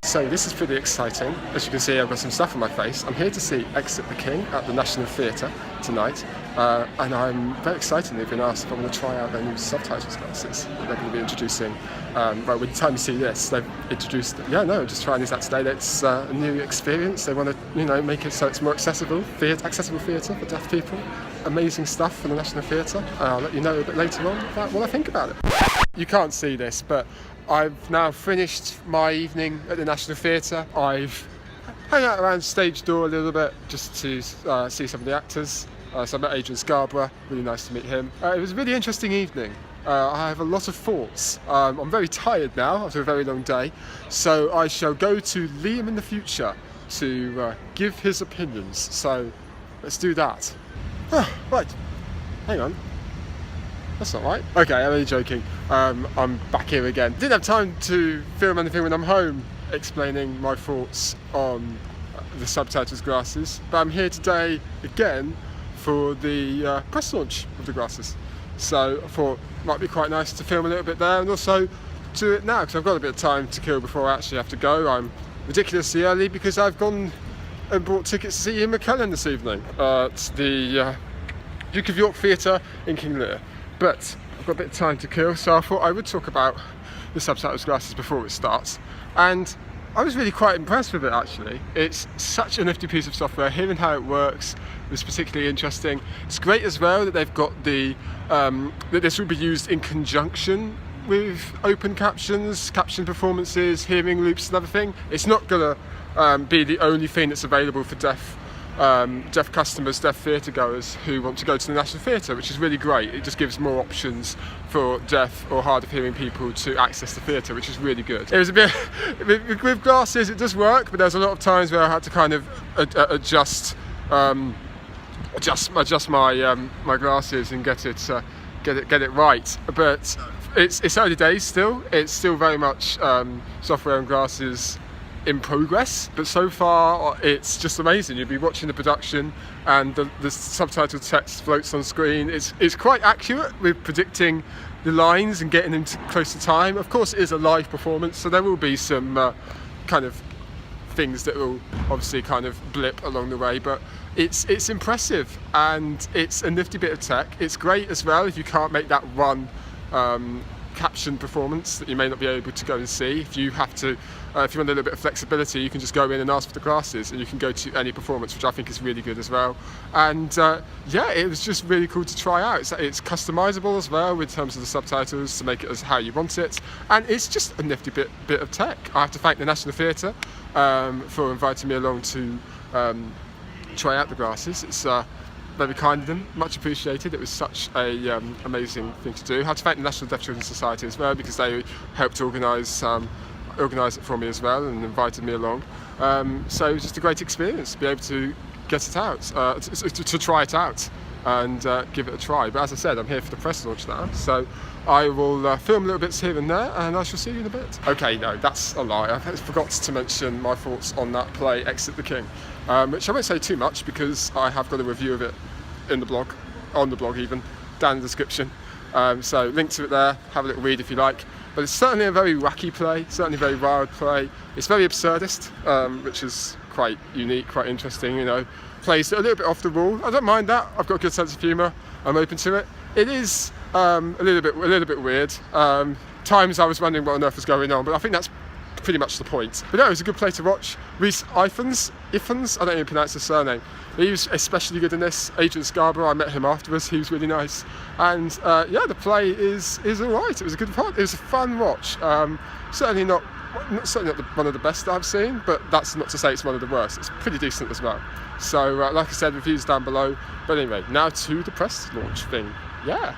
So this is pretty exciting. As you can see, I've got some stuff on my face. I'm here to see Exit the King at the National Theatre tonight, and I'm very excited. They've been asked if I want to try out their new Subtitles glasses that they're going to be introducing. Right, by the time you see this, they've introduced. Just trying these out today. It's a new experience. They want to, make it so it's more accessible theatre for deaf people. Amazing stuff for the National Theatre. I'll let you know a bit later on about what I think about it. You can't see this, but I've now finished my evening at the National Theatre. I've hung out around stage door a little bit just to see some of the actors. So I met Adrian Scarborough, really nice to meet him. It was a really interesting evening. I have a lot of thoughts. I'm very tired now after a very long day, so I shall go to Liam in the future to give his opinions. So let's do that. Right, hang on. That's not right. Okay, I'm only joking. I'm back here again. Didn't have time to film anything when I'm home explaining my thoughts on the Subtitles glasses, but I'm here today again for the press launch of the glasses. So I thought it might be quite nice to film a little bit there and also do it now because I've got a bit of time to kill before I actually have to go. I'm ridiculously early because I've gone and bought tickets to see Ian McKellen this evening at the Duke of York Theatre in King Lear. But I've got a bit of time to kill, so I thought I would talk about the Subtitles glasses before it starts. And I was really quite impressed with it, actually. It's such a nifty piece of software. Hearing how it works was particularly interesting. It's great as well that they've got that this will be used in conjunction with open captions, caption performances, hearing loops and everything. It's not going to be the only thing that's available for deaf customers, deaf theatre goers who want to go to the National Theatre, which is really great. It just gives more options for deaf or hard of hearing people to access the theatre, which is really good. It was a bit with glasses, it does work, but there's a lot of times where I had to kind of adjust my glasses and get it right. But it's early days still. It's still very much software and glasses in progress, but so far it's just amazing. You'll be watching the production and the subtitle text floats on screen. It's quite accurate with predicting the lines and getting them close to time. Of course it is a live performance, so there will be some kind of things that will obviously kind of blip along the way, but it's impressive and it's a nifty bit of tech. It's great as well if you can't make that one caption performance that you may not be able to go and see. If you have to, if you want a little bit of flexibility, you can just go in and ask for the glasses and you can go to any performance, which I think is really good as well. And it was just really cool to try out. It's customizable as well in terms of the subtitles to make it as how you want it, and it's just a nifty bit of tech. I have to thank the National Theatre for inviting me along to try out the glasses. It's very kind of them, much appreciated. It was such a amazing thing to do. I had to thank the National Deaf Children's Society as well because they helped organise it for me as well and invited me along. So it was just a great experience to be able to get it out, to try it out and give it a try. But as I said, I'm here for the press launch now, so I will film little bits here and there and I shall see you in a bit. Okay, no, that's a lie. I forgot to mention my thoughts on that play, Exit the King, which I won't say too much because I have got a review of it in the blog, on the blog even, down in the description. So link to it there, have a little read if you like. But it's certainly a very wacky play, certainly a very wild play. It's very absurdist, which is quite unique, quite interesting, Plays a little bit off the wall. I don't mind that. I've got a good sense of humour. I'm open to it. It is a little bit weird. Times I was wondering what on earth was going on, but I think that's pretty much the point. But no, it was a good play to watch. Rhys Ifans, I don't even pronounce his surname. He was especially good in this. Adrian Scarborough, I met him afterwards. He was really nice. And the play is all right. It was a good part. It was a fun watch. Certainly not one of the best that I've seen, but that's not to say it's one of the worst. It's pretty decent as well. So, like I said, reviews down below. But anyway, now to the press launch thing. Yeah.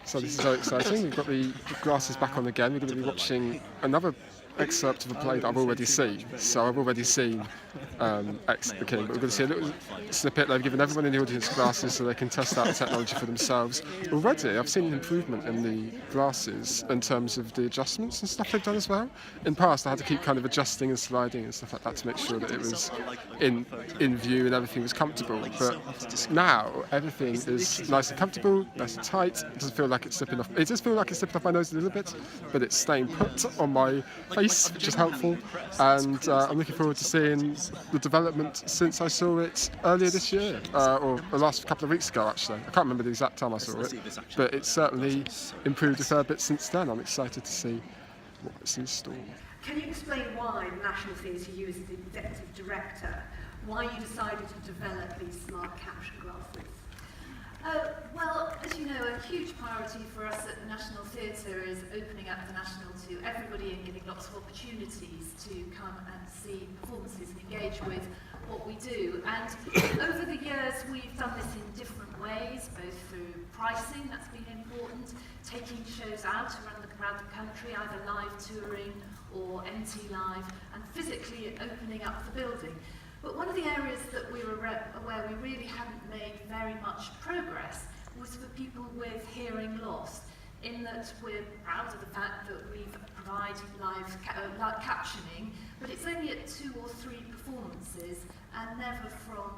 So this is very exciting. We've got the glasses back on again. We're going to be watching another excerpt of a play that I've already seen. So I've already seen X the King, but we're going to see a little snippet. They've given everyone in the audience glasses so they can test out the technology for themselves. Already, I've seen an improvement in the glasses in terms of the adjustments and stuff they've done as well. In the past, I had to keep kind of adjusting and sliding and stuff like that to make sure that it was in view and everything was comfortable. But now everything is nice and comfortable, nice and tight. It doesn't feel like it's slipping off. It does feel like it's slipping off my nose a little bit, but it's staying put on my face, which is helpful. And I'm looking forward to seeing the development since I saw it earlier this year, or the last couple of weeks ago actually. I can't remember the exact time I saw it, but it's certainly improved a fair bit since then. I'm excited to see what's in store. Can you explain why the National Theatre, you as the executive director, why you decided to develop these smart caption glasses? Well, as you know, a huge priority for us at the National Theatre is opening up the National to everybody and giving lots of opportunities to come and see performances and engage with what we do. And over the years, we've done this in different ways, both through pricing, that's been important, taking shows out around the country, either live touring or MT Live, and physically opening up the building. But one of the areas that we were where we really hadn't made very much progress was for people with hearing loss, in that we're proud of the fact that we provide live captioning, but it's only at 2 or 3 performances and never from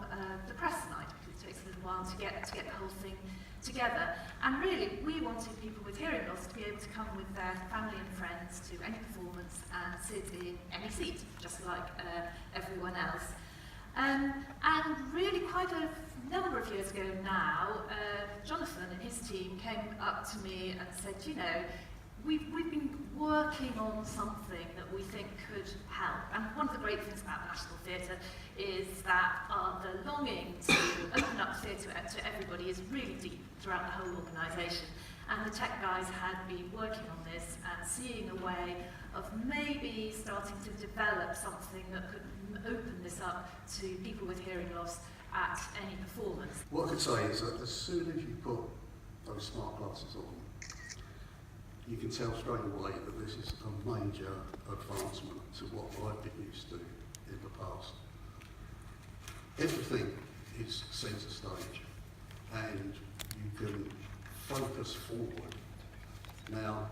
the press night, because it takes a little while to get the whole thing together. And really, we wanted people with hearing loss to be able to come with their family and friends to any performance and sit in any seat, just like everyone else. And really quite a number of years ago now, Jonathan and his team came up to me and said, you know, we've been working on something that we think could help. And one of the great things about the National Theatre is that the longing to open up theatre to everybody is really deep throughout the whole organisation. And the tech guys had been working on this and seeing a way of maybe starting to develop something that could open this up to people with hearing loss at any performance. What I could say is that as soon as you put those smart glasses on, you can tell straight away that this is a major advancement to what I've been used to in the past. Everything is centre stage and you can focus forward. Now,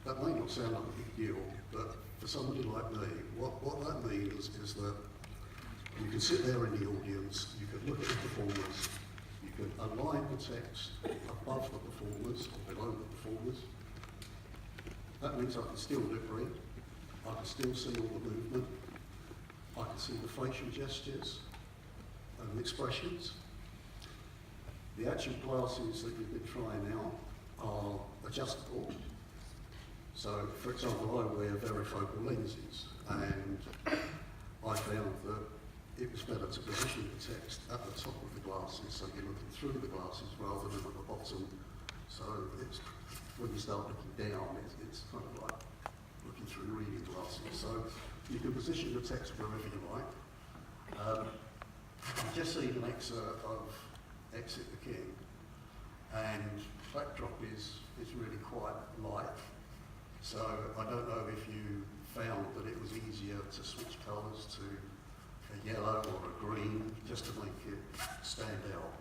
that may not sound like a big deal, but for somebody like me, what that means is that you can sit there in the audience, you can look at the performers, you can align the text above the performers or below the performers. That means I can still lip read, I can still see all the movement, I can see the facial gestures and expressions. The actual glasses that you've been trying out are adjustable. So, for example, I wear varifocal lenses, and I found that it was better to position the text at the top of the glasses, so you're looking through the glasses rather than at the bottom. So it's, when you start looking down, it's kind of like looking through reading glasses. So you can position the text wherever you like. I've just seen an excerpt of Exit the King, and backdrop is really quite light. So I don't know if you found that it was easier to switch colours to a yellow or a green, just to make it stand out.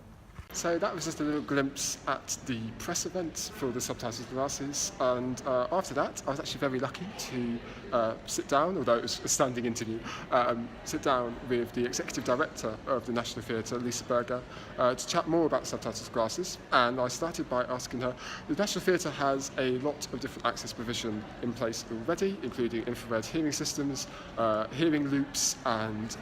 So that was just a little glimpse at the press event for the Subtitles glasses, and after that I was actually very lucky to sit down, although it was a standing interview, sit down with the Executive Director of the National Theatre, Lisa Berger, to chat more about the Subtitles glasses. And I started by asking her, the National Theatre has a lot of different access provision in place already, including infrared hearing systems, hearing loops and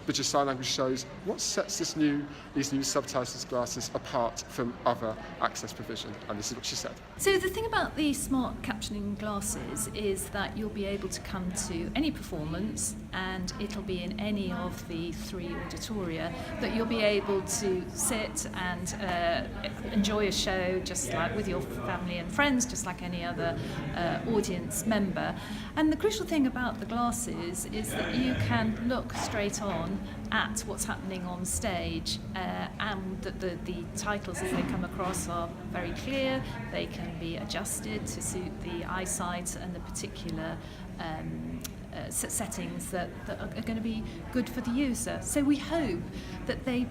British Sign Language shows. What sets these new Subtitles glasses apart from other access provision? And this is what she said. So the thing about the smart captioning glasses is that you'll be able to come to any performance and it'll be in any of the 3 auditoria that you'll be able to sit and enjoy a show just like with your family and friends, just like any other audience member. And the crucial thing about the glasses is that you can look straight on at what's happening on stage, and that the titles as they come across are very clear. They can be adjusted to suit the eyesight and the particular settings that are going to be good for the user. So we hope that they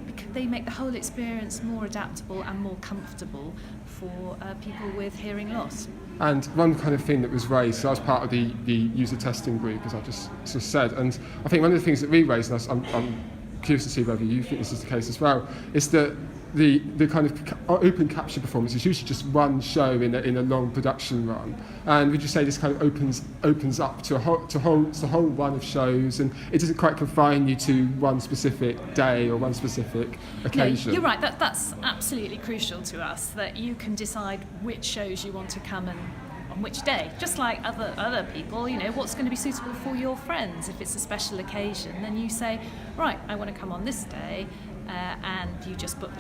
make the whole experience more adaptable and more comfortable for people with hearing loss. And one kind of thing that was raised, so I was part of the user testing group, as I just said, and I think one of the things that we raised, and I'm curious to see whether you think this is the case as well, is that the kind of open capture performance is usually just one show in a long production run. And would you say this kind of opens up to a whole run of shows, and it doesn't quite confine you to one specific day or one specific occasion? No, you're right. That's absolutely crucial to us, that you can decide which shows you want to come and on which day. Just like other people, you know, what's going to be suitable for your friends. If it's a special occasion, then you say, right, I want to come on this day. And you just book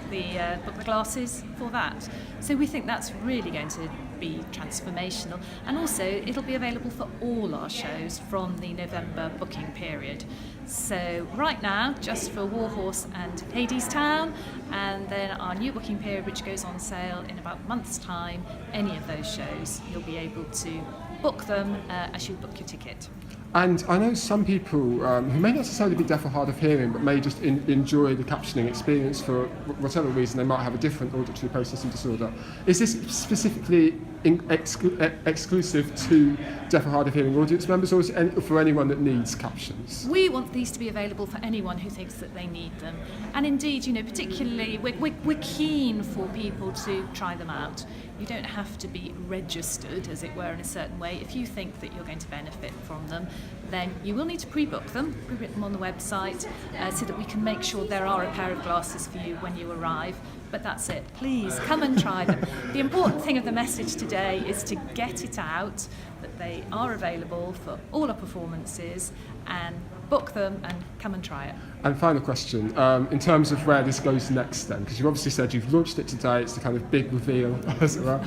the glasses for that. So we think that's really going to be transformational, and also it'll be available for all our shows from the November booking period. So right now, just for Warhorse and Hadestown, and then our new booking period, which goes on sale in about a month's time, any of those shows, you'll be able to book them as you book your ticket. And I know some people who may not necessarily be deaf or hard of hearing, but may just enjoy the captioning experience for whatever reason. They might have a different auditory processing disorder. Is this specifically exclusive to deaf or hard of hearing audience members, or is it for anyone that needs captions? We want these to be available for anyone who thinks that they need them. And indeed, you know, particularly, we're keen for people to try them out. You don't have to be registered, as it were, in a certain way. If you think that you're going to benefit from them, then you will need to pre-book them on the website, so that we can make sure there are a pair of glasses for you when you arrive. But that's it. Please come and try them. The important thing of the message today is to get it out that they are available for all our performances, and book them and come and try it. And final question, in terms of where this goes next then, because you've obviously said you've launched it today, it's the kind of big reveal, as it were.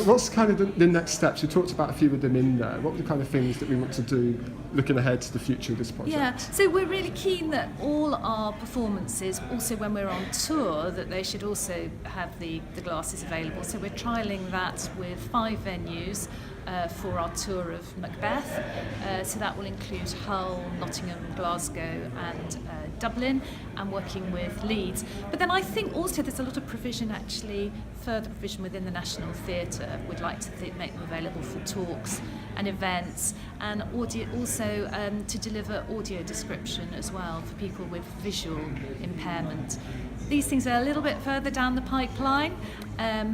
What's kind of the next steps? You talked about a few of them in there. What are the kind of things that we want to do looking ahead to the future of this project? Yeah, so we're really keen that all our performances, also when we're on tour, that they should also have the glasses available. So we're trialling that with 5 venues for our tour of Macbeth. So that will include Hull, Nottingham, Glasgow and Dublin, and working with Leeds. But then I think also there's a lot of provision, actually, further provision within the National Theatre. We'd like to make them available for talks and events, and audio, also to deliver audio description as well for people with visual impairment. These things are a little bit further down the pipeline,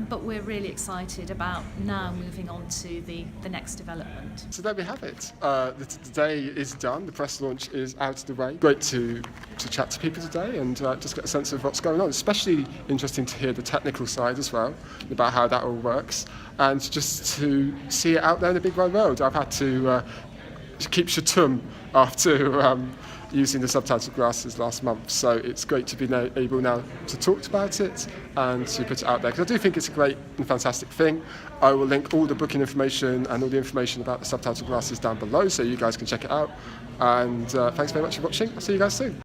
but we're really excited about now moving on to the next development. So there we have it. The day is done. The press launch is out of the way. Great to chat to people today and just get a sense of what's going on. Especially interesting to hear the technical side as well, about how that all works, and just to see it out there in the big wide world. I've had to keep shatum after using the subtitle glasses last month, so it's great to be able now to talk about it and to put it out there, because I do think it's a great and fantastic thing. I will link all the booking information and all the information about the subtitle glasses down below, so you guys can check it out. And thanks very much for watching. I'll see you guys soon.